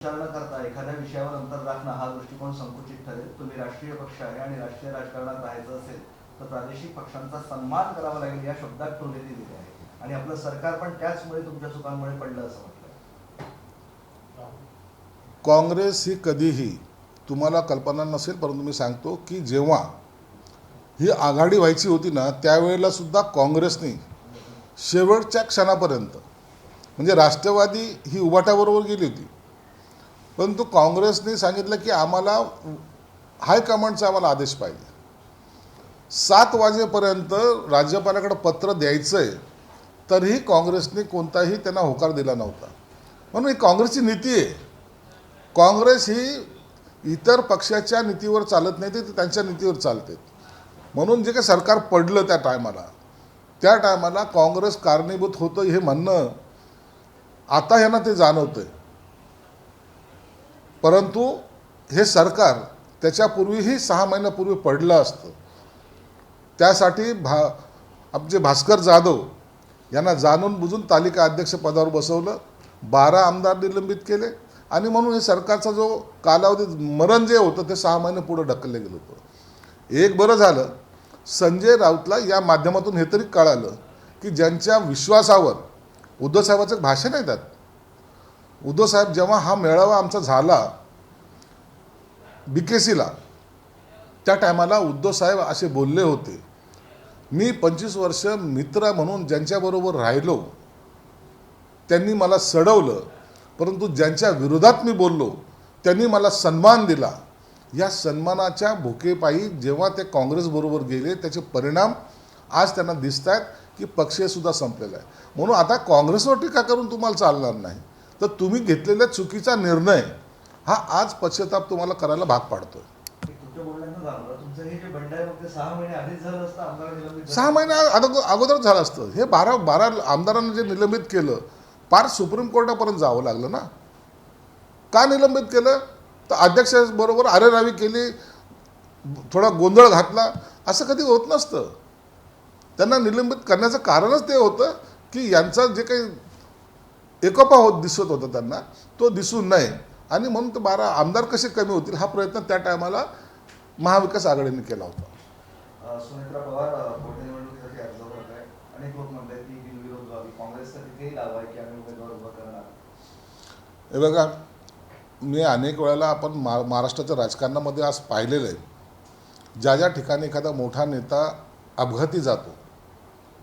विचार न करता एखाद्या विषयावर अंतर राखणं हा दृष्टिकोन संकुचित ठरेल. तुम्ही राष्ट्रीय पक्ष आहे आणि राष्ट्रीय राजकारणात राहायचं असेल तर प्रादेशिक पक्षांचा सन्मान करावा लागेल या शब्दात टोले दिलेले आहे आणि आपलं सरकार पण त्याचमुळे तुमच्या चुकांमुळे पडलं असं म्हटलं. काँग्रेस ही कधीही, तुम्हाला कल्पना नसेल परंतु मी सांगतो की जेव्हा ही आघाडी व्हायची होती ना त्यावेळेला सुद्धा काँग्रेसने शेवटच्या क्षणापर्यंत, म्हणजे राष्ट्रवादी ही उभाट्याबरोबर गेली होती, परंतु काँग्रेसने सांगितलं की आम्हाला हायकमांडचा आम्हाला आदेश पाहिजे. 7 वाजेपर्यंत राज्यपालाकडे पत्र द्यायचं आहे तरीही काँग्रेसने कोणताही त्यांना होकार दिला नव्हता. म्हणून ही काँग्रेसची नीती आहे. काँग्रेस ही इतर पक्षाच्या नीतीवर चालत नाही, ते त्यांच्या नीतीवर चालते. म्हणून जे काही सरकार पडलं त्या टायमाला काँग्रेस कारणीभूत होतं हे म्हणणं आता यांना ते जाणवतंय. परंतु हे सरकार त्याच्यापूर्वीही 6 महिन्यापूर्वी पडलं असतं. त्यासाठी आमचे भास्कर जाधव यांना जाणून बुजून तालिका अध्यक्ष पदावर बसवलं, 12 आमदार निलंबित केले आणि म्हणून हे सरकारचा जो कालावधी मरण जे होतं ते 6 महिने पुढे ढकललं गेलं होतं. एक बरं झालं, संजय राऊतला या माध्यमातून हे तरी कळालं की ज्यांच्या विश्वासावर उद्धवसाहेबांचं एक भाषण आहे. त्यात उद्धवसाहेब जेव्हा हा मेळावा आमचा झाला BKCला, त्या टायमाला उद्धवसाहेब असे बोलले होते, मी 25 वर्ष मित्र म्हणून ज्यांच्याबरोबर राहिलो त्यांनी मला सडवलं, परंतु ज्यांच्या विरोधात मी बोललो त्यांनी मला सन्मान दिला. या सन्मानाच्या भुकेपायी जेव्हा ते काँग्रेसबरोबर गेले त्याचे परिणाम आज त्यांना दिसत आहेत की पक्षसुद्धा संपलेला आहे. म्हणून आता काँग्रेसवर टीका करून तुम्हाला चालणार नाही, तर तुम्ही घेतलेला चुकीचा निर्णय हा आज पश्चाताप तुम्हाला करायला भाग पाडतोय. 6 महिने अगोदर झालं असतं. हे 12 आमदारांना जे निलंबित केलं पार सुप्रीम कोर्टापर्यंत जावं लागलं ना. का निलंबित केलं? तर अध्यक्षाबरोबर अरेरावी केली, थोडा गोंधळ घातला, असं कधी होत नसतं. त्यांना निलंबित करण्याचं कारणच ते होतं की यांचा जे काही एकोपा दिसत होता त्यांना तो दिसू नये आणि म्हणून ते 12 आमदार कसे कमी होतील हा प्रयत्न त्या टायमाला महाविकास आघाडीने केला होता. सुनेत्रा पवार पोटनिवडणुकीसाठी अर्ज करत आहे. अनेक लोक म्हणतात की बिनविरोध व्हावी, काँग्रेसचा तिथेही दावा आहे की आम्ही उमेदवार उभा करणार. हे बघा, मी अनेक वेळेला आपण महाराष्ट्राच्या राजकारणामध्ये आज पाहिलेलं आहे, ज्या ठिकाणी एखादा मोठा नेता अपघाती जातो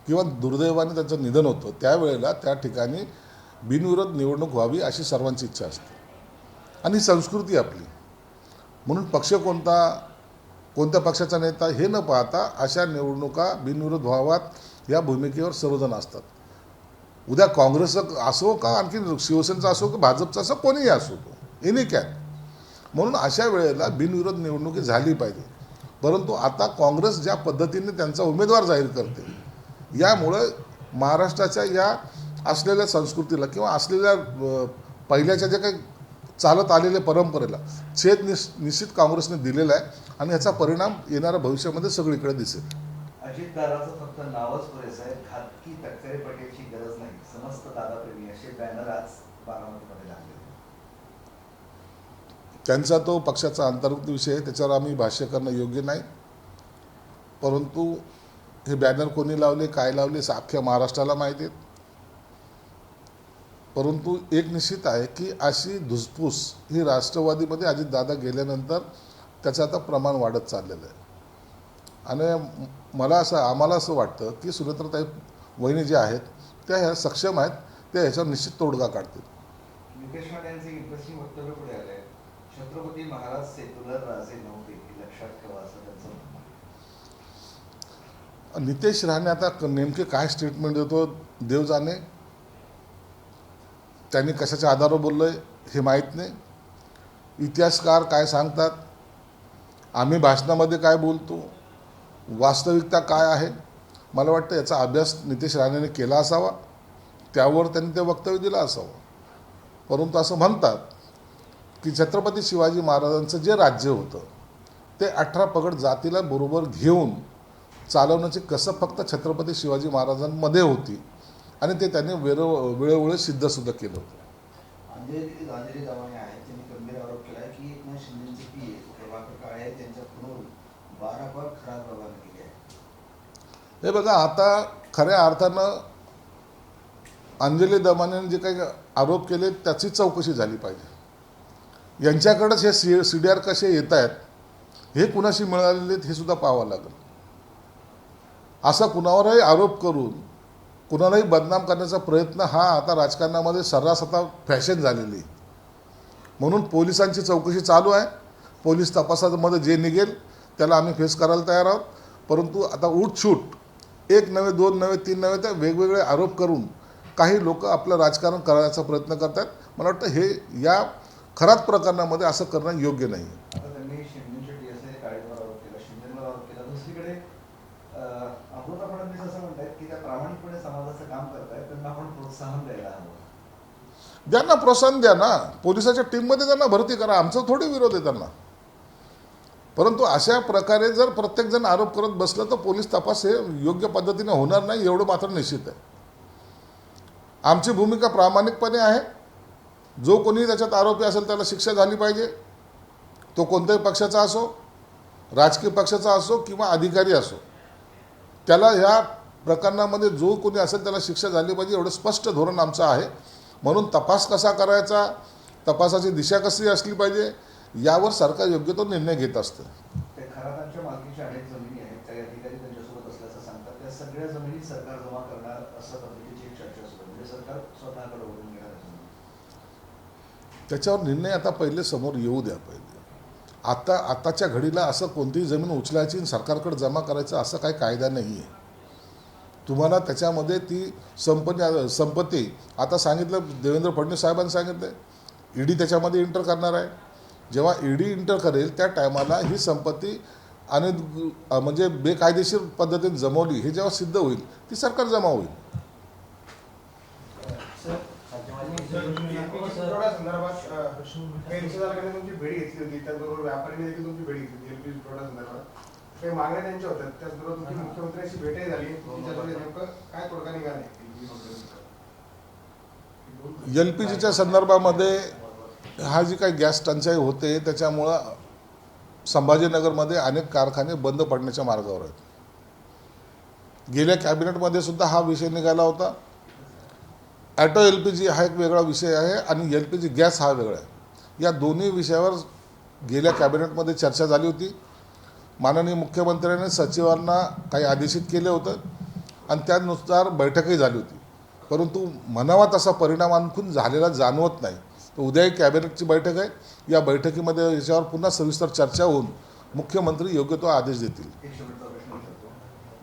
किंवा दुर्दैवाने त्यांचं निधन होतं त्यावेळेला त्या ठिकाणी बिनविरोध निवडणूक व्हावी अशी सर्वांची इच्छा असते आणि संस्कृती आपली. म्हणून पक्ष कोणत्या पक्षाचा नेता हे न पाहता अशा निवडणुका बिनविरोध व्हाव्यात या भूमिकेवर सर्वजण असतात. उद्या काँग्रेस असो का आणखी शिवसेनेचा असो की भाजपचा असो, कोणीही असो, तो एनी कॅन. म्हणून अशा वेळेला बिनविरोध निवडणुकी झाली पाहिजे. परंतु आता काँग्रेस ज्या पद्धतीने त्यांचा उमेदवार जाहीर करते यामुळं महाराष्ट्राच्या या असलेल्या संस्कृतीला किंवा असलेल्या पहिल्याच्या जे काही चालत आलेल्या परंपरेला छेद निश्चित काँग्रेसने दिलेला आहे आणि याचा परिणाम येणाऱ्या भविष्यामध्ये सगळीकडे दिसेल. अजितदादाचं फक्त नावच पुरेसं आहे, खाजगी तक्करे पटेलची गरज नाही, समस्त दादाप्रेमी असे बॅनर आज बारामतीमध्ये लागले. त्यांचा तो पक्षाचा अंतर्गत विषय आहे, त्याच्यावर आम्ही भाष्य करणं योग्य नाही. परंतु हे बॅनर कोणी लावले, काय लावले अख्ख्या महाराष्ट्राला माहिती आहेत. परंतु एक निश्चित आहे की अशी धुसफूस ही राष्ट्रवादीमध्ये अजितदादा गेल्यानंतर त्याचं आता प्रमाण वाढत चाललेलं आहे. आणि आम्हाला असं वाटतं की सुनेत्राताई वहिनी जे आहेत त्या ह्या सक्षम आहेत, त्या ह्याच्यावर निश्चित तोडगा काढतील. नितेश राणे यांचे इंटरेस्टिंग वक्तव्य पुढे आले आहे. छत्रपती महाराज सेक्युलर राजे नव्हते हे लक्षात ठेवा असं त्यांचं म्हणणं आहे. नितेश राणे आता नेमके काय स्टेटमेंट देतो देव जाणे. त्यांनी कशाच्या आधारावर बोललोय हे माहीत नाही. इतिहासकार काय सांगतात, आम्ही भाषणामध्ये काय बोलतो, वास्तविकता काय आहे, मला वाटतं याचा अभ्यास नितेश राणेने केला असावा, त्यावर त्यांनी ते वक्तव्य दिलं असावं. परंतु असं म्हणतात की छत्रपती शिवाजी महाराजांचं जे राज्य होतं ते 18 पगड जातीला बरोबर घेऊन चालवण्याची कसं फक्त छत्रपती शिवाजी महाराजांमध्ये होती आणि ते त्यांनी वेळोवेळी सिद्धसुद्धा केलं होतं. अंजली दवाने आहेत वारंवार खराब रवाना केली आहे. हे बघा, आता खऱ्या अर्थानं अंजली दमाने जे काही आरोप केले त्याची चौकशी झाली पाहिजे. यांच्याकडेच हे CDR कसे येत आहेत, हे कुणाशी मिळालेले हे सुद्धा पाहावं लागेल. असा कुणावरही आरोप करून कुणालाही बदनाम करण्याचा प्रयत्न हा आता राजकारणामध्ये सर्रास आता फॅशन झालेली. म्हणून पोलिसांची चौकशी चालू आहे. पोलीस तपासामध्ये जे निघेल त्याला आम्ही फेस करायला तयार आहोत. परंतु आता उठसूट 1 नव्हे 2 नव्हे 3 नव्हे तर वेगवेगळे आरोप करून काही लोक आपलं राजकारण करायचा प्रयत्न करतात. मला वाटतं हे या खराब प्रकरणामध्ये असं करणं योग्य नाही. आता त्यांनी शिंदेचे DSI काळेंवर आरोप केला, शिंदेवर आरोप केला. दुसरीकडे अमृता फडणवीस असं म्हणतात की त्या प्रामाणिकपणे समाजाचं काम करतायत, त्यांना आपण प्रोत्साहन द्यायला हवं. त्यांना प्रोत्साहन द्या ना, पोलिसाच्या टीममध्ये त्यांना भरती करा, आमचा थोडी विरोध आहे त्यांना. परंतु अशा प्रकारे जर प्रत्येकजण आरोप करत बसलं तर पोलीस तपास हे योग्य पद्धतीने होणार नाही, एवढं मात्र निश्चित आहे. आमची भूमिका प्रामाणिकपणे आहे. जो कोणी त्याच्यात आरोपी असेल त्याला शिक्षा झाली पाहिजे. तो कोणत्याही पक्षाचा असो, राजकीय पक्षाचा असो किंवा अधिकारी असो, त्याला ह्या प्रकरणामध्ये जो कोणी असेल त्याला शिक्षा झाली पाहिजे, एवढं स्पष्ट धोरण आमचं आहे. म्हणून तपास कसा करायचा, तपासाची दिशा कशी असली पाहिजे, यावर सरकार योग्य तो निर्णय घेत असतं. ते खरातांच्या मालकीच्या अनेक जमिनी आहेत, काही अधिकारी त्यांच्यासोबत असल्याचं सांगतात. त्या सगळ्या जमिनी सरकार जमा करणार असं पद्धतीची एक चर्चा सुरू आहे. म्हणजे सरकार स्वतःकडे ओढून घेणार आहे. त्याच्यावर निर्णय आता पहिले समोर येऊ द्या. पहिले आताच्या घडीला असं कोणतीही जमीन उचलायची आणि सरकारकडे जमा करायचं असं काही कायदा नाही आहे. तुम्हाला त्याच्यामध्ये ती संपत्ती आता सांगितलं, देवेंद्र फडणवीस साहेबांनी सांगितलं ईडी त्याच्यामध्ये इंटर करणार आहे. जेव्हा ईडी इंटर करेल त्या टायमाला ही संपत्ती आणि म्हणजे बेकायदेशीर पद्धतीने जमवली हे जेव्हा सिद्ध होईल ती सरकार जमा होईल. तुमची भेट घेतली होती, त्याचबरोबर व्यापाऱ्यांनी देखील तुमची भेट घेतली होती LPG पुरवठा संदर्भात. काही मागण्या त्यांच्या होत्या, त्याचबरोबर तुमची मुख्यमंत्र्यांशी भेटही झाली. त्याच्यामध्ये नेमकं काय तोडगा निघाला? LPGच्या संदर्भामध्ये हा जी काही गॅस टंचाई होते त्याच्यामुळं संभाजीनगरमध्ये अनेक कारखाने बंद पडण्याच्या मार्गावर आहेत. गेल्या कॅबिनेटमध्ये सुद्धा हा विषय निघाला होता. ॲटो LPG हा एक वेगळा विषय आहे आणि LPG गॅस हा वेगळा आहे. या दोन्ही विषयावर गेल्या कॅबिनेटमध्ये चर्चा झाली होती. माननीय मुख्यमंत्र्यांनी सचिवांना काही आदेशित केले होतं आणि त्यानुसार बैठकही झाली होती. परंतु म्हणावा तसा परिणाम आणखून झालेला जाणवत नाही. तर उद्या एक कॅबिनेटची बैठक आहे. या बैठकीमध्ये याच्यावर पुन्हा सविस्तर चर्चा होऊन मुख्यमंत्री योग्य तो आदेश देतील. एक शेवटचा प्रश्न विचारतो.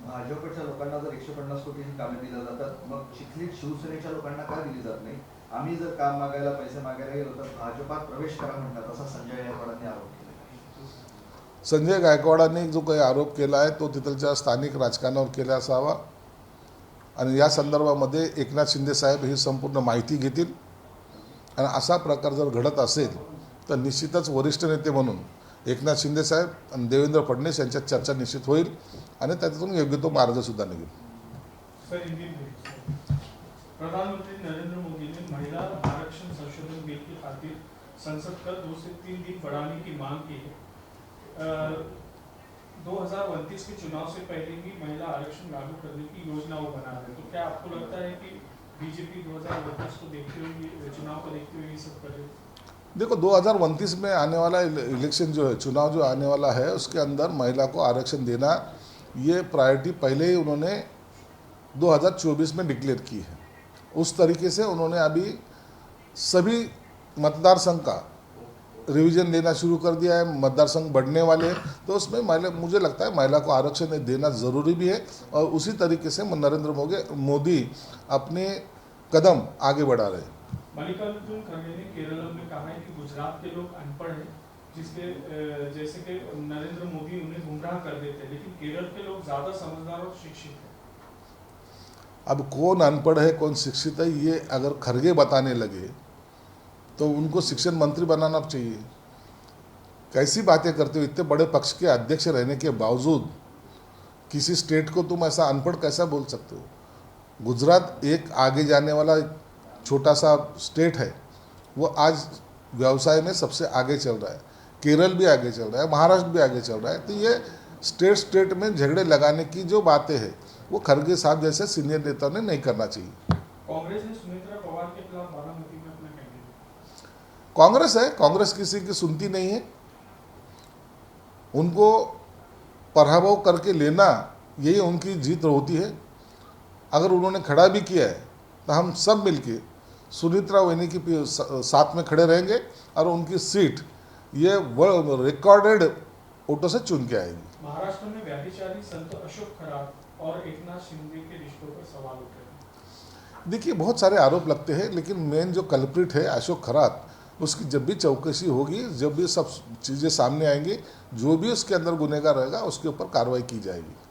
भाजपच्या लोकांना जर 150 कोटीची कामे दिली जातात, मग चिखलीत शिवसेनेच्या लोकांना का दिली जात नाही? आम्ही जर काम मागायला, पैसे मागायला गेलो तर भाजपात प्रवेश करा म्हणतात, असा संजय गायकवाडांनी आरोप केला. संजय गायकवाडांनी जो काही आरोप केला आहे तो तिथलच्या स्थानिक राजकारणावर केला असावा आणि या संदर्भामध्ये एकनाथ शिंदे साहेब ही संपूर्ण माहिती घेतील आणि असा प्रकार जर घडत असेल तर निश्चितच वरिष्ठ नेते म्हणून एकनाथ शिंदे साहेब आणि देवेंद्र फडणवीस यांच्यात चर्चा निश्चित होईल आणि त्यातून योग्य तो मार्गसुद्धा निघेल. प्रधानमंत्री नरेंद्र मोदी ने महिला आरक्षण संशोधन बिल की खातिर संसद का 2 से 3 दिन बढ़ाने की मांग की है. 2029 के चुनाव से पहले भी महिला आरक्षण लागू करने की योजना वो बना रहे. तो क्या आपको लगता है कि बीजेपी 2029 को देखते हुए, चुनाव को देखते हुए ये सब करे? देखो, 2029 में आने वाला इलेक्शन जो है, चुनाव जो आने वाला है, उसके अंदर महिला को आरक्षण देना ये प्रायोरिटी पहले ही उन्होंने 2024 में डिक्लेयर की है. उस तरीके से उन्होंने अभी सभी मतदार संघ का रिवीजन लेना शुरू कर दिया है. मतदार संघ बढ़ने वाले हैं तो उसमें मुझे लगता है महिला को आरक्षण देना ज़रूरी भी है और उसी तरीके से नरेंद्र मोदी अपने कदम आगे बढ़ा रहे हैं. मल्लिकार्जुन खड़गे ने केरल में कहा है कि गुजरात के लोग अनपढ़ हैं, जिसके जैसे कि नरेंद्र मोदी उन्हें गुमराह कर देते हैं, लेकिन केरल के लोग ज़्यादा समझदार और शिक्षित हैं. अब कौन अनपढ़ है कौन शिक्षित है ये अगर खड़गे बताने लगे तो उनको शिक्षण मंत्री बनाना चाहिए. कैसी बातें करते हो? इतने बड़े पक्ष के अध्यक्ष रहने के बावजूद किसी स्टेट को तुम ऐसा अनपढ़ कैसा बोल सकते हो? गुजरात एक आगे जाने वाला छोटा सा स्टेट है, वो आज व्यवसाय में सबसे आगे चल रहा है. केरल भी आगे चल रहा है, महाराष्ट्र भी आगे चल रहा है. तो ये स्टेट में झगड़े लगाने की जो बातें हैं वो खरगे साहब जैसे सीनियर नेताओं ने नहीं करना चाहिए। कांग्रेस ने सुमित्रा पवार के खिलाफ बारामती में अपना कैंडिडेट। कांग्रेस है, कांग्रेस किसी की सुनती नहीं है। उनको पराभव करके लेना यही उनकी जीत होती है। अगर उन्होंने खड़ा भी किया है तो हम सब मिलके सुनीत्रा वहिनी की साथ में खड़े रहेंगे और उनकी सीट ये रिकॉर्डेड वोटों से चुन के आएगी। महाराष्ट्र में व्याभिचारी संत अशोक खरात और एकनाथ शिंदे के रिश्तों पर सवाल उठ रहे हैं। देखिए, बहुत सारे आरोप लगते हैं, लेकिन मेन जो कल्प्रिट है अशोक खरात, उसकी जब भी चौकसी होगी, जब भी सब चीज़ें सामने आएंगी, जो भी उसके अंदर गुनहगार रहेगा उसके ऊपर कार्रवाई की जाएगी।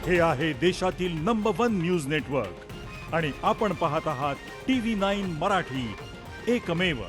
हे आहे देशातील नंबर 1 न्यूज नेटवर्क आणि आपण पाहत आहात TV9 मराठी, एकमेव।